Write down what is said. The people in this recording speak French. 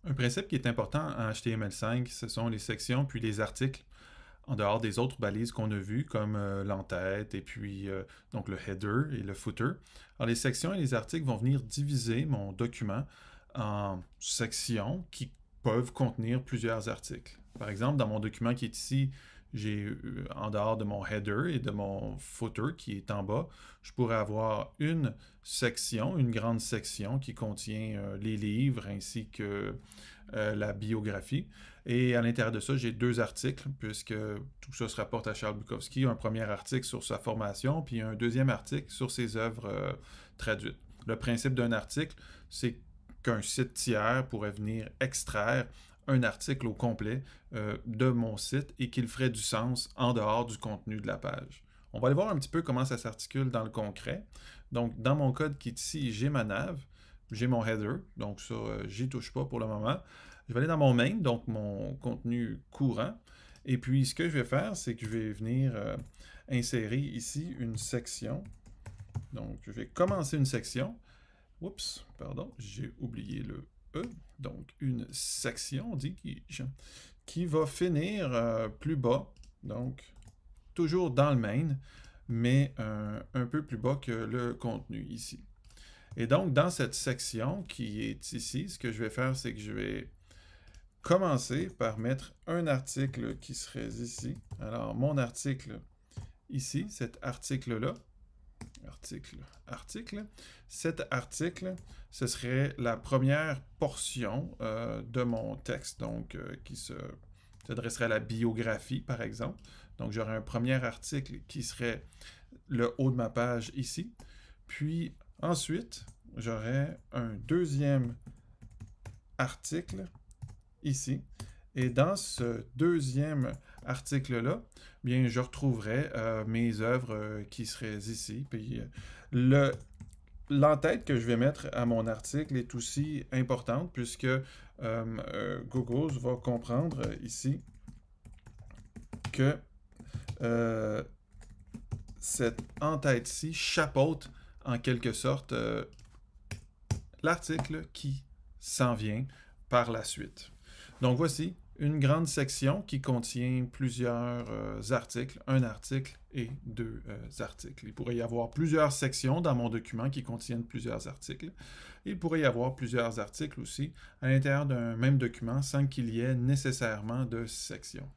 Un principe qui est important en HTML5, ce sont les sections puis les articles, en dehors des autres balises qu'on a vues, comme l'entête et puis donc le header et le footer. Alors les sections et les articles vont venir diviser mon document en sections qui peuvent contenir plusieurs articles. Par exemple, dans mon document qui est ici, j'ai en dehors de mon header et de mon footer qui est en bas, je pourrais avoir une section, une grande section qui contient les livres ainsi que la biographie. Et à l'intérieur de ça, j'ai deux articles, puisque tout ça se rapporte à Charles Bukowski. Un premier article sur sa formation, puis un deuxième article sur ses œuvres traduites. Le principe d'un article, c'est qu'un site tiers pourrait venir extraire un article au complet de mon site et qu'il ferait du sens en dehors du contenu de la page. On va aller voir un petit peu comment ça s'articule dans le concret. Donc, dans mon code qui est ici, j'ai ma nav, j'ai mon header, donc ça, j'y touche pas pour le moment. Je vais aller dans mon main, donc mon contenu courant. Et puis, ce que je vais faire, c'est que je vais venir insérer ici une section. Donc, je vais commencer une section. Oups, pardon, j'ai oublié le E. Donc, une section, dis-je, qui va finir plus bas. Donc, toujours dans le main, mais un peu plus bas que le contenu ici. Et donc, dans cette section qui est ici, ce que je vais faire, c'est que je vais commencer par mettre un article qui serait ici. Alors, mon article ici, cet article-là, article, cet article, ce serait la première portion de mon texte, donc qui s'adresserait à la biographie, par exemple. Donc, j'aurais un premier article qui serait le haut de ma page ici. Puis, ensuite, j'aurais un deuxième article ici. Et dans ce deuxième article-là, bien, je retrouverai mes œuvres qui seraient ici. Puis l'entête que je vais mettre à mon article est aussi importante puisque Google va comprendre ici que cette entête-ci chapeaute en quelque sorte l'article qui s'en vient par la suite. Donc voici une grande section qui contient plusieurs articles, un article et deux articles. Il pourrait y avoir plusieurs sections dans mon document qui contiennent plusieurs articles. Il pourrait y avoir plusieurs articles aussi à l'intérieur d'un même document sans qu'il y ait nécessairement de sections.